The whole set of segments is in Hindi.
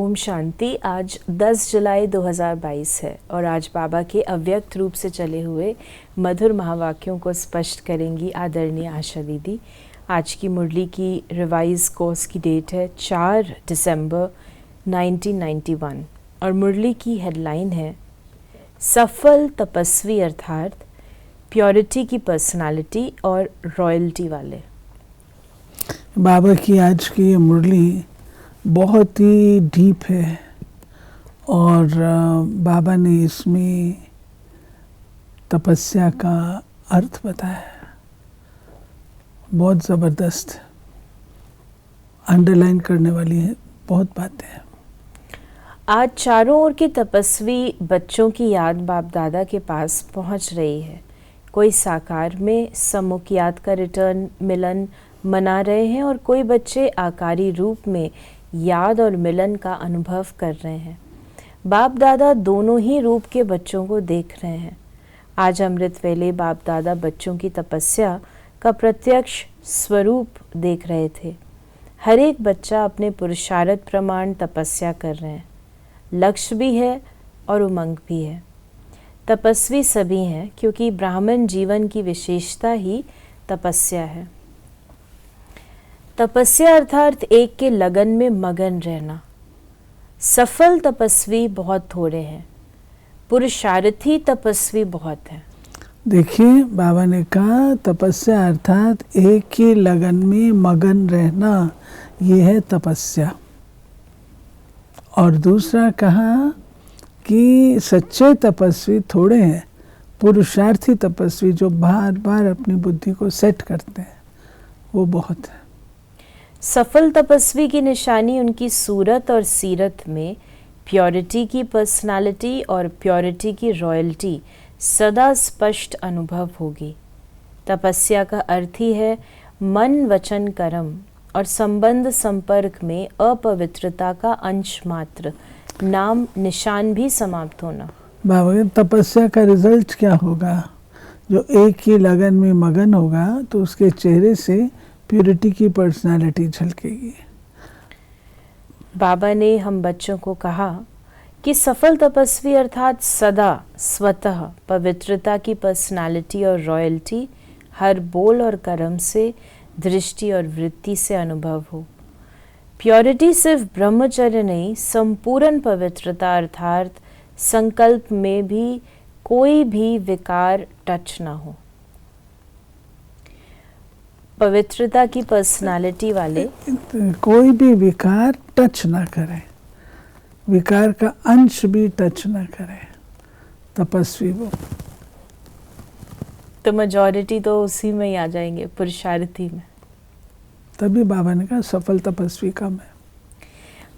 ओम शांति। आज 10 जुलाई 2022 है और आज बाबा के अव्यक्त रूप से चले हुए मधुर महावाक्यों को स्पष्ट करेंगी आदरणीय आशा दीदी। आज की मुरली की रिवाइज कोर्स की डेट है 4 दिसंबर 1991 और मुरली की हेडलाइन है सफल तपस्वी अर्थात प्योरिटी की पर्सनालिटी और रॉयल्टी वाले। बाबा की आज की ये मुरली बहुत ही डीप है और बाबा ने इसमें तपस्या का अर्थ बताया, बहुत ज़बरदस्त, अंडरलाइन करने वाली है बहुत बातें हैं। आज चारों ओर के तपस्वी बच्चों की याद बाप दादा के पास पहुंच रही है। कोई साकार में सम्मुख याद का रिटर्न मिलन मना रहे हैं और कोई बच्चे आकारी रूप में याद और मिलन का अनुभव कर रहे हैं। बाप दादा दोनों ही रूप के बच्चों को देख रहे हैं। आज अमृत वेले बाप दादा बच्चों की तपस्या का प्रत्यक्ष स्वरूप देख रहे थे। हर एक बच्चा अपने पुरुषार्थ प्रमाण तपस्या कर रहे हैं। लक्ष्य भी है और उमंग भी है। तपस्वी सभी हैं क्योंकि ब्राह्मण जीवन की विशेषता ही तपस्या है। तपस्या अर्थात एक के लगन में मगन रहना। सफल तपस्वी बहुत थोड़े हैं, पुरुषार्थी तपस्वी बहुत हैं। देखिए, बाबा ने कहा तपस्या अर्थात एक के लगन में मगन रहना, ये है तपस्या। और दूसरा कहा कि सच्चे तपस्वी थोड़े हैं, पुरुषार्थी तपस्वी जो बार बार अपनी बुद्धि को सेट करते हैं वो बहुत है। सफल तपस्वी की निशानी उनकी सूरत और सीरत में प्योरिटी की पर्सनालिटी और प्योरिटी की रॉयल्टी सदा स्पष्ट अनुभव होगी। तपस्या का अर्थ ही है मन वचन कर्म और संबंध संपर्क में अपवित्रता का अंश मात्र, नाम निशान भी समाप्त होना। बाबा, तपस्या का रिजल्ट क्या होगा? जो एक ही लगन में मगन होगा तो उसके चेहरे से प्योरिटी की पर्सनालिटी झलकेगी। बाबा ने हम बच्चों को कहा कि सफल तपस्वी अर्थात सदा स्वतः पवित्रता की पर्सनालिटी और रॉयल्टी हर बोल और कर्म से, दृष्टि और वृत्ति से अनुभव हो। प्योरिटी सिर्फ ब्रह्मचर्य नहीं, संपूर्ण पवित्रता अर्थात संकल्प में भी कोई भी विकार टच ना हो। पवित्रता की पर्सनालिटी वाले कोई भी विकार टच ना करे, विकार का अंश भी टच ना करे, तपस्वी वो। तो मेजॉरिटी तो उसी में ही आ जाएंगे, पुरुषार्थी में। तभी बाबा ने कहा सफल तपस्वी कम है।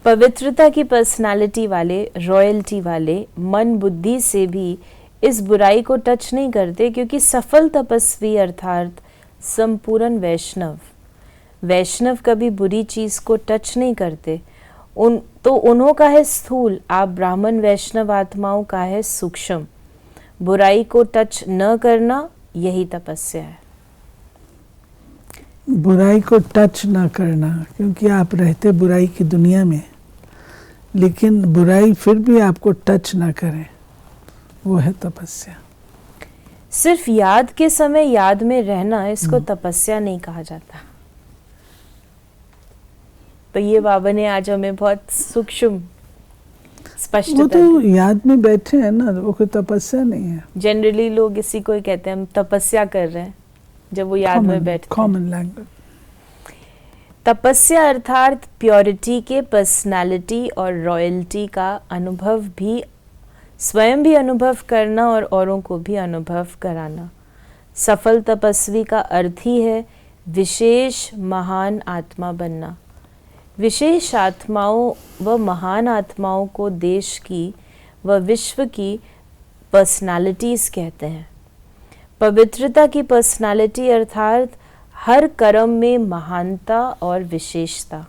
पवित्रता की पर्सनालिटी वाले, रॉयल्टी वाले मन बुद्धि से भी इस बुराई को टच नहीं करते, क्योंकि सफल तपस्वी अर्थात संपूर्ण वैष्णव कभी बुरी चीज को टच नहीं करते। उन्हों का है स्थूल, आप ब्राह्मण वैष्णव आत्माओं का है सूक्ष्म। बुराई को टच न करना यही तपस्या है। बुराई को टच ना करना, क्योंकि आप रहते बुराई की दुनिया में, लेकिन बुराई फिर भी आपको टच ना करे, वो है तपस्या। सिर्फ याद के समय याद में रहना, इसको तपस्या नहीं कहा जाता। तो ये बाबा ने आज हमें बहुत सूक्ष्म स्पष्ट, वो तो याद में बैठे हैं ना, वो कोई तपस्या नहीं है। जनरली लोग इसी को ही कहते हैं हम तपस्या कर रहे हैं, जब वो याद में बैठते हैं। Common language. तपस्या अर्थात प्योरिटी के पर्सनालिटी और रॉयल्टी का अनुभव भी, स्वयं भी अनुभव करना और औरों को भी अनुभव कराना। सफल तपस्वी का अर्थ ही है विशेष महान आत्मा बनना। विशेष आत्माओं व महान आत्माओं को देश की व विश्व की पर्सनालिटीज कहते हैं। पवित्रता की पर्सनालिटी अर्थात हर कर्म में महानता और विशेषता।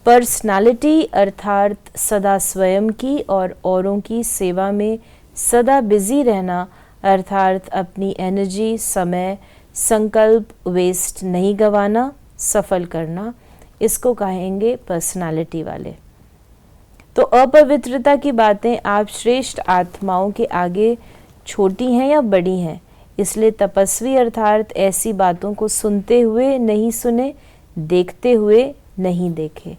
पर्सनालिटी अर्थात सदा स्वयं की और औरों की सेवा में सदा बिजी रहना, अर्थात अपनी एनर्जी, समय, संकल्प वेस्ट नहीं गंवाना, सफल करना, इसको कहेंगे पर्सनालिटी वाले। तो अपवित्रता की बातें आप श्रेष्ठ आत्माओं के आगे छोटी हैं या बड़ी हैं, इसलिए तपस्वी अर्थात ऐसी बातों को सुनते हुए नहीं सुने, देखते हुए नहीं देखे।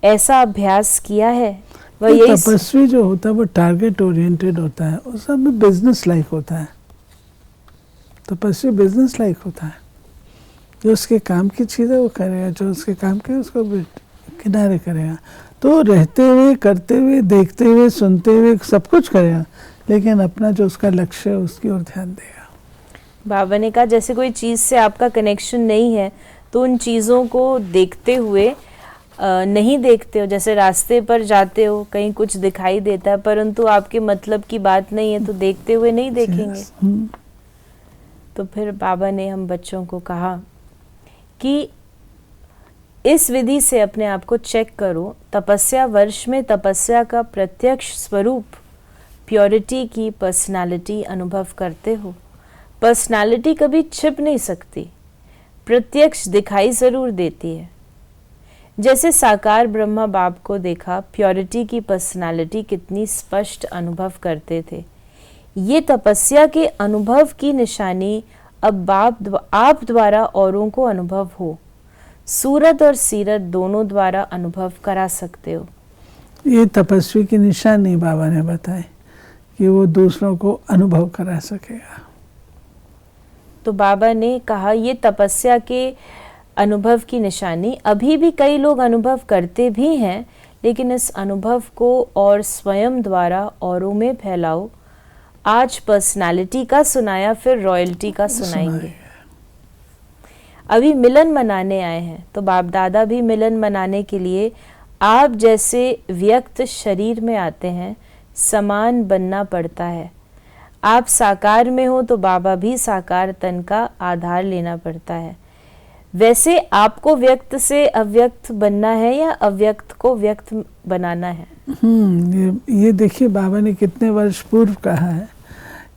ऐसा अभ्यास किया है वह ये यही तपस्वी जो होता है वो टारगेट ओरिएंटेड होता है, उस सब में बिजनेस लाइक होता है। तपस्वी बिजनेस लाइक होता है, जो उसके काम की चीज़ें वो करेगा, जो उसके काम के उसको किनारे करेगा। तो रहते हुए, करते हुए, देखते हुए, सुनते हुए सब कुछ करेगा, लेकिन अपना जो उसका लक्ष्य है उसकी ओर ध्यान देगा। बाबा ने कहा जैसे कोई चीज़ से आपका कनेक्शन नहीं है तो उन चीज़ों को देखते हुए नहीं देखते हो। जैसे रास्ते पर जाते हो, कहीं कुछ दिखाई देता है परंतु आपके मतलब की बात नहीं है तो देखते हुए नहीं देखेंगे। तो फिर बाबा ने हम बच्चों को कहा कि इस विधि से अपने आप को चेक करो। तपस्या वर्ष में तपस्या का प्रत्यक्ष स्वरूप प्योरिटी की पर्सनालिटी अनुभव करते हो। पर्सनालिटी कभी छिप नहीं सकती, प्रत्यक्ष दिखाई जरूर देती है। जैसे साकार ब्रह्मा बाप को देखा, प्योरिटी की पर्सनालिटी कितनी स्पष्ट अनुभव करते थे। ये तपस्या के अनुभव की निशानी अब आप द्वारा औरों को अनुभव हो। सूरत और सीरत दोनों द्वारा अनुभव करा सकते हो। ये तपस्वी की निशानी बाबा ने बताए कि वो दूसरों को अनुभव करा सकेगा। तो बाबा ने कहा ये तपस्या के अनुभव की निशानी अभी भी कई लोग अनुभव करते भी हैं, लेकिन इस अनुभव को और स्वयं द्वारा औरों में फैलाओ। आज पर्सनालिटी का सुनाया, फिर रॉयल्टी का सुनाएंगे। अभी मिलन मनाने आए हैं, तो बाप दादा भी मिलन मनाने के लिए आप जैसे व्यक्त शरीर में आते हैं, समान बनना पड़ता है। आप साकार में हो तो बाबा भी साकार तन का आधार लेना पड़ता है। वैसे आपको व्यक्त से अव्यक्त बनना है या अव्यक्त को व्यक्त बनाना है? ये देखिए बाबा ने कितने वर्ष पूर्व कहा है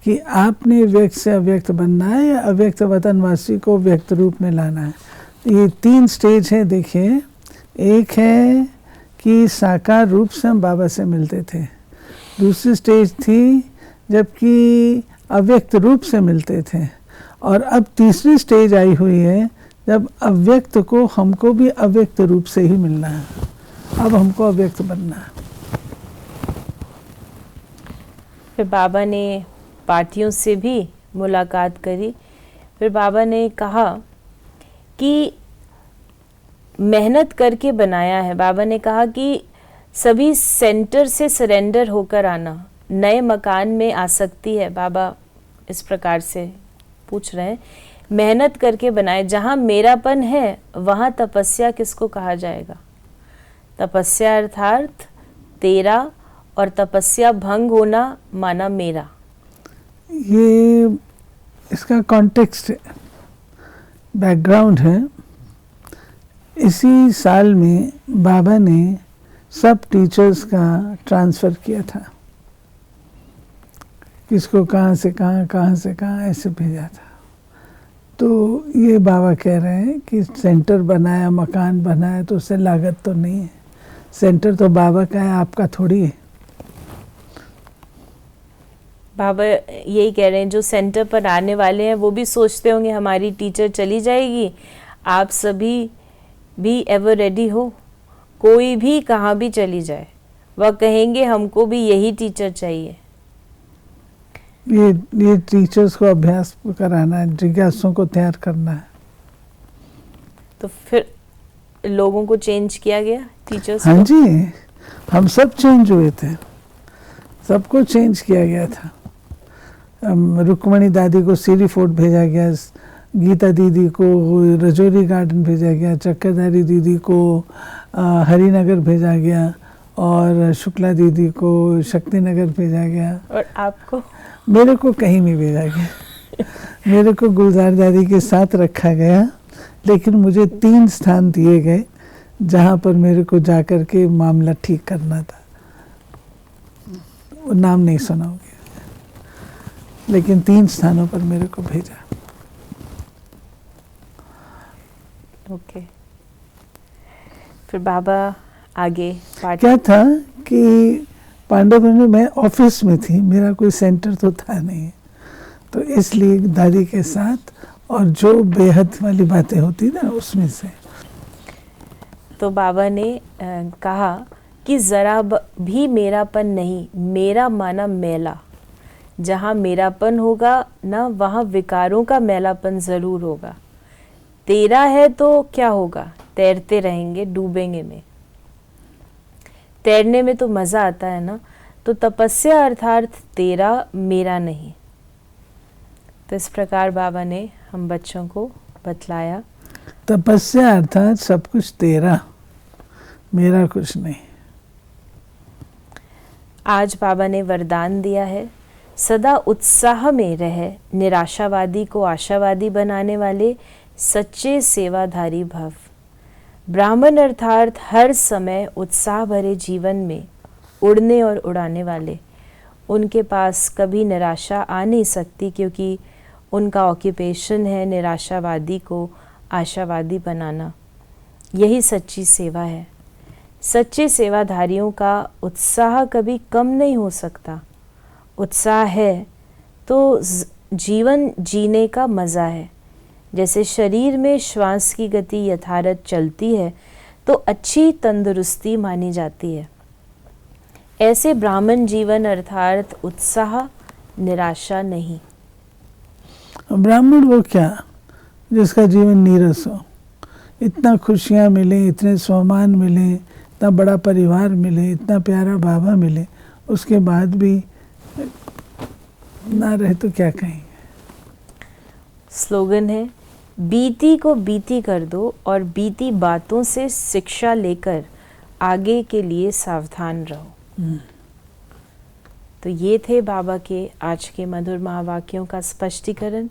कि आपने व्यक्त से अव्यक्त बनना है या अव्यक्त वतनवासी को व्यक्त रूप में लाना है। ये 3 स्टेज है। देखिए, एक है कि साकार रूप से हम बाबा से मिलते थे। दूसरी स्टेज थी जबकि अव्यक्त रूप से मिलते थे, और अब तीसरी स्टेज आई हुई है जब अव्यक्त को हमको भी अव्यक्त रूप से ही मिलना है। अब हमको अव्यक्त बनना है। फिर बाबा ने पार्टियों से भी मुलाकात करी। फिर बाबा ने कहा कि मेहनत करके बनाया है। बाबा ने कहा कि सभी सेंटर से सरेंडर होकर आना। नए मकान में आसक्ति है, बाबा इस प्रकार से पूछ रहे हैं। मेहनत करके बनाए, जहाँ मेरापन है वहाँ तपस्या किसको कहा जाएगा? तपस्या अर्थात तेरा, और तपस्या भंग होना माना मेरा। ये इसका कॉन्टेक्स्ट बैकग्राउंड है। इसी साल में बाबा ने सब टीचर्स का ट्रांसफ़र किया था। किसको कहाँ से कहाँ से कहाँ ऐसे भेजा था। तो ये बाबा कह रहे हैं कि सेंटर बनाया, मकान बनाया, तो उससे लागत तो नहीं है। सेंटर तो बाबा का है, आपका थोड़ी है। बाबा यही कह रहे हैं जो सेंटर पर आने वाले हैं वो भी सोचते होंगे हमारी टीचर चली जाएगी, आप सभी भी एवर रेडी हो। कोई भी कहाँ भी चली जाए वह कहेंगे हमको भी यही टीचर चाहिए। ये टीचर्स को अभ्यास कराना है, जिज्ञासुओं को तैयार करना है। तो फिर लोगों को चेंज किया गया, टीचर्स हाँ को? जी, हम सब चेंज हुए थे, सबको चेंज किया गया था। रुक्मणी दादी को सीरी फोर्ट भेजा गया, गीता दीदी को रजौरी गार्डन भेजा गया, चक्करधारी दीदी को हरिनगर भेजा गया, और शुक्ला दीदी को शक्तिनगर भेजा गया। और आपको? मेरे को कहीं नहीं भेजा गया। मेरे को गुलजार दादी के साथ रखा गया, लेकिन मुझे 3 स्थान दिए गए जहाँ पर मेरे को जाकर के मामला ठीक करना था। वो नाम नहीं सुनाओगे, लेकिन 3 स्थानों पर मेरे को भेजा। ओके। फिर बाबा आगे पाठ। क्या था कि पांडव में मैं ऑफिस में थी, मेरा कोई सेंटर तो था नहीं, तो इसलिए दादी के साथ और जो बेहद वाली बातें होती ना उसमें से। तो बाबा ने कहा कि ज़रा भी मेरापन नहीं, मेरा माना मैला। जहाँ मेरापन होगा ना वहाँ विकारों का मैलापन ज़रूर होगा। तेरा है तो क्या होगा, तैरते रहेंगे, डूबेंगे नहीं। तैरने में तो मज़ा आता है ना, तो तपस्या अर्थात तेरा मेरा नहीं। तो इस प्रकार बाबा ने हम बच्चों को बतलाया, तपस्या अर्थात सब कुछ तेरा, मेरा कुछ नहीं। आज बाबा ने वरदान दिया है, सदा उत्साह में रहे, निराशावादी को आशावादी बनाने वाले सच्चे सेवाधारी भव। ब्राह्मण अर्थात हर समय उत्साह भरे जीवन में उड़ने और उड़ाने वाले। उनके पास कभी निराशा आ नहीं सकती, क्योंकि उनका ऑक्यूपेशन है निराशावादी को आशावादी बनाना। यही सच्ची सेवा है। सच्चे सेवाधारियों का उत्साह कभी कम नहीं हो सकता। उत्साह है तो जीवन जीने का मज़ा है। जैसे शरीर में श्वास की गति यथारथ चलती है तो अच्छी तंदुरुस्ती मानी जाती है, ऐसे ब्राह्मण जीवन अर्थात उत्साह, निराशा नहीं। ब्राह्मण वो क्या, जिसका जीवन नीरस हो, इतना खुशियाँ मिले, इतने सम्मान मिले, इतना बड़ा परिवार मिले, इतना प्यारा बाबा मिले, उसके बाद भी ना रहे तो क्या कहेंगे। स्लोगन है, बीती को बीती कर दो और बीती बातों से शिक्षा लेकर आगे के लिए सावधान रहो। तो ये थे बाबा के आज के मधुर महावाक्यों का स्पष्टीकरण।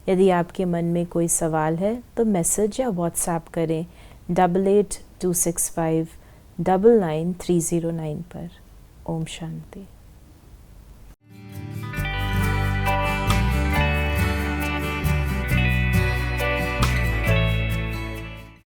यदि आपके मन में कोई सवाल है तो मैसेज या व्हाट्सएप करें 8826599309 पर। ओम शांति।